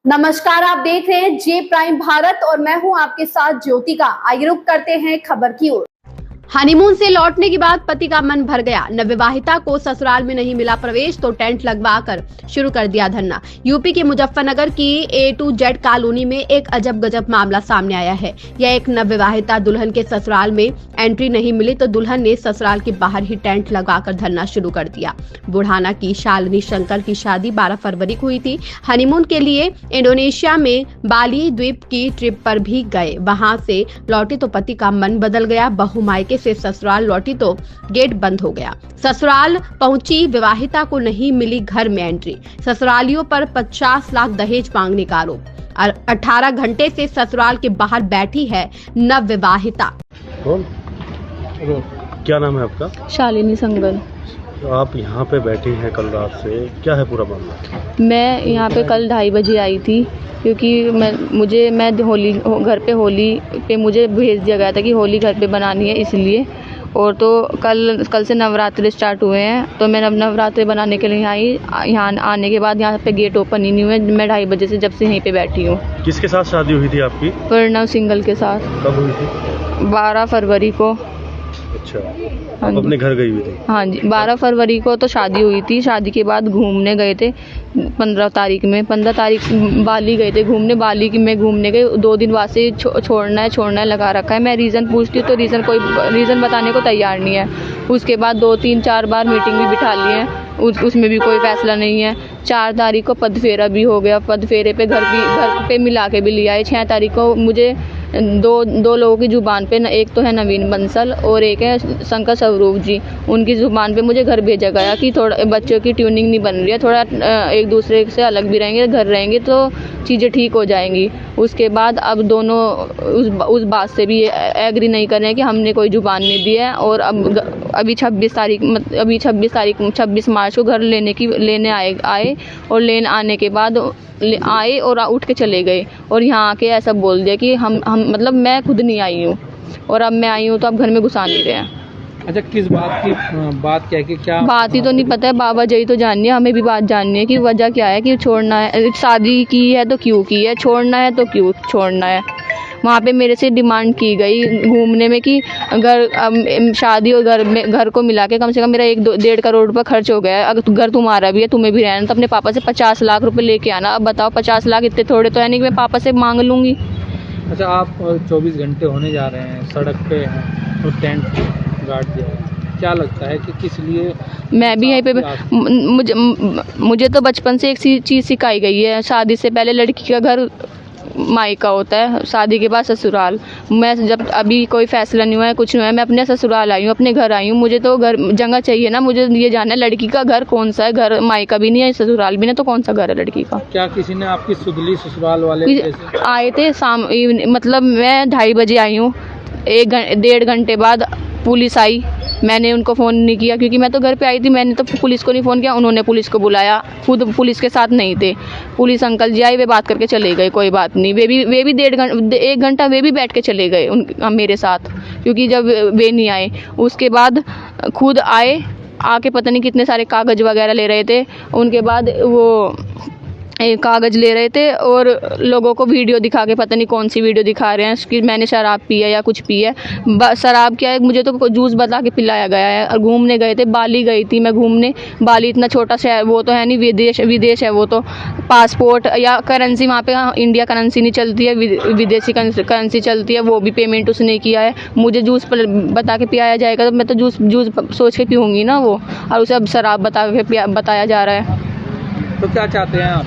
नमस्कार, आप देख रहे हैं जे प्राइम भारत और मैं हूं आपके साथ ज्योतिका। आइए रुक करते हैं खबर की ओर। हनीमून से लौटने के बाद पति का मन भर गया। नवविवाहिता को ससुराल में नहीं मिला प्रवेश तो टेंट लगवाकर शुरू कर दिया धरना। यूपी के मुजफ्फरनगर की A2Z कॉलोनी में एक अजब गजब मामला सामने आया है। यह एक नवविवाहिता दुल्हन के ससुराल में एंट्री नहीं मिली तो दुल्हन ने ससुराल के बाहर ही टेंट लगाकर धरना शुरू कर दिया। बुढ़ाना की शालिनी शंकर की शादी 12 फरवरी को हुई थी। हनीमून के लिए इंडोनेशिया में बाली द्वीप की ट्रिप पर भी गए। वहां से लौटी तो पति का मन बदल गया। बहू मायके से ससुराल लौटी तो गेट बंद हो गया। ससुराल पहुंची विवाहिता को नहीं मिली घर में एंट्री। ससुरालियों पर 50 लाख दहेज मांगने का आरोप। 18 घंटे से ससुराल के बाहर बैठी है नवविवाहिता। क्या नाम है आपका? शालिनी संगल। तो आप यहाँ पे बैठी हैं कल रात से, क्या है पूरा मामला? मैं यहाँ पे कल 2:30 बजे आई थी क्योंकि मैं होली घर पे होली पे मुझे भेज दिया गया था कि होली घर पे बनानी है इसलिए। और तो कल से नवरात्रि स्टार्ट हुए हैं तो मैं नवरात्रि बनाने के लिए आई। यहाँ आने के बाद यहाँ पे गेट ओपन ही नहीं हुए। मैं 2:30 बजे से जब से यहीं पे बैठी हूँ। किसके साथ शादी हुई थी आपकी? प्रणव सिंगल के साथ। कब हुई थी? 12 फरवरी को। अच्छा, आप अपने घर गई हुई थी? हाँ जी, 12 फरवरी को तो शादी हुई थी। शादी के बाद घूमने गए थे 15 तारीख में। 15 तारीख बाली गए थे घूमने। बाली की मैं घूमने गई 2 दिन बाद से छोड़ना है लगा रखा है। मैं रीज़न पूछती हूँ तो कोई रीज़न बताने को तैयार नहीं है। उसके बाद 2, 3, 4 बार मीटिंग भी बिठा ली है, उसमें भी कोई फैसला नहीं है। 4 तारीख को पद फेरा भी हो गया। पद फेरे पे घर पे मिला के भी लिया है। 6 तारीख को मुझे दो लोगों की ज़ुबान पे, एक तो है नवीन बंसल और एक है शंकर स्वरूप जी, उनकी ज़ुबान पे मुझे घर भेजा गया कि थोड़ा बच्चों की ट्यूनिंग नहीं बन रही है, थोड़ा एक दूसरे से अलग भी रहेंगे, घर रहेंगे तो चीज़ें ठीक हो जाएंगी। उसके बाद अब दोनों उस बात से भी एग्री नहीं कर रहे हैं कि हमने कोई ज़ुबान नहीं दी है। और अब अभी 26 मार्च को घर लेने आए और लेने आने के बाद आए और उठ के चले गए। और यहाँ आके ऐसा बोल दिया कि हम मतलब मैं खुद नहीं आई हूँ और अब मैं आई हूँ तो अब घर में घुसा नहीं रहे हैं। अच्छा, किस बात की बात क्या है कि क्या बात ही तो नहीं पता है। बाबा जी तो जाननी है, हमें भी बात जाननी है कि वजह क्या है कि छोड़ना है। शादी की है तो क्यों की है, छोड़ना है तो क्यों छोड़ना है। वहाँ पे मेरे से डिमांड की गई घूमने में कि अगर शादी और घर को मिला के कम से कम मेरा 1-1.5 करोड़ रुपये खर्च हो गया है। अगर घर तुम्हारा भी है, तुम्हें भी रहना, तो अपने पापा से 50 लाख रुपए लेके आना। अब बताओ 50 लाख इतने थोड़े तो है नहीं कि मैं पापा से मांग लूँगी। अच्छा, आप 24 घंटे होने जा रहे हैं, सड़क पे हैं तो टेंट गाड़ दिया है, क्या लगता है कि किस लिए? मैं भी यहीं पे मुझे तो बचपन से एक चीज़ सिखाई गई है, शादी से पहले लड़की का घर मायका होता है, शादी के बाद ससुराल। मैं जब अभी कोई फैसला नहीं हुआ है, कुछ नहीं हुआ है, मैं अपने ससुराल आई हूँ, अपने घर आई हूँ। मुझे तो घर जगह चाहिए ना, मुझे ये जानना है लड़की का घर कौन सा है। घर मायका भी नहीं है, ससुराल भी नहीं, तो कौन सा घर है लड़की का? क्या किसी ने आपकी सुधली ससुराल वाले आए थे मतलब मैं 2:30 बजे आई हूँ। 1-1.5 घंटे बाद पुलिस आई। मैंने उनको फ़ोन नहीं किया क्योंकि मैं तो घर पे आई थी। मैंने तो पुलिस को नहीं फ़ोन किया, उन्होंने पुलिस को बुलाया, खुद पुलिस के साथ नहीं थे। पुलिस अंकल जी आए, वे बात करके चले गए, कोई बात नहीं। वे भी 1 घंटा वे भी बैठ के चले गए मेरे साथ, क्योंकि जब वे नहीं आए उसके बाद खुद आके पता नहीं कितने सारे कागज़ वगैरह ले रहे थे। उनके बाद वो कागज़ ले रहे थे और लोगों को वीडियो दिखा के, पता नहीं कौन सी वीडियो दिखा रहे हैं कि मैंने शराब पी है या कुछ पी है। शराब क्या है, मुझे तो जूस बता के पिलाया गया है। और घूमने गए थे, बाली गई थी मैं घूमने। बाली इतना छोटा शहर वो तो है नहीं, विदेश है वो तो। पासपोर्ट या करेंसी वहाँ पे इंडिया करेंसी नहीं चलती है, विदेशी करेंसी चलती है, वो भी पेमेंट उसने किया है। मुझे जूस बता के पिलाया जाएगा तो मैं तो जूस सोच के पीऊँगी ना वो, और उसे अब शराब बताया जा रहा है। तो क्या चाहते हैं आप?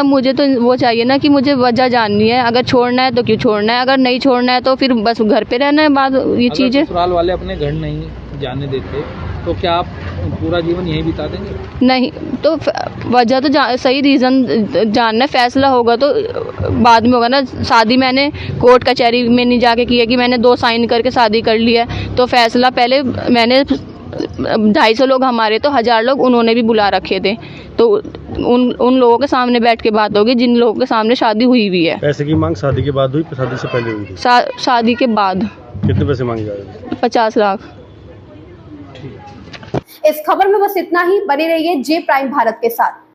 मुझे तो वो चाहिए ना कि मुझे वजह जाननी है। अगर छोड़ना है तो क्यों छोड़ना है, अगर नहीं छोड़ना है तो फिर बस घर पे रहना है। बात ये चीज़ है। ससुराल वाले अपने घर नहीं जाने देते तो क्या आप पूरा जीवन यहीं बिता देंगे? नहीं तो वजह तो सही रीज़न जानना है। फैसला होगा तो बाद में होगा ना। शादी मैंने कोर्ट कचहरी में नहीं जाके की है कि मैंने 2 साइन करके शादी कर ली है। तो फैसला पहले मैंने 250 लोग हमारे तो 1000 लोग उन्होंने भी बुला रखे थे, तो उन लोगों के सामने बैठ के बात होगी जिन लोगों के सामने शादी हुई भी है। पैसे की मांग शादी के बाद हुई, शादी से पहले हुई थी? शादी के बाद। कितने पैसे मांगे जा रहे हैं? 50 लाख। इस खबर में बस इतना ही। बने रहिए जे प्राइम भारत के साथ।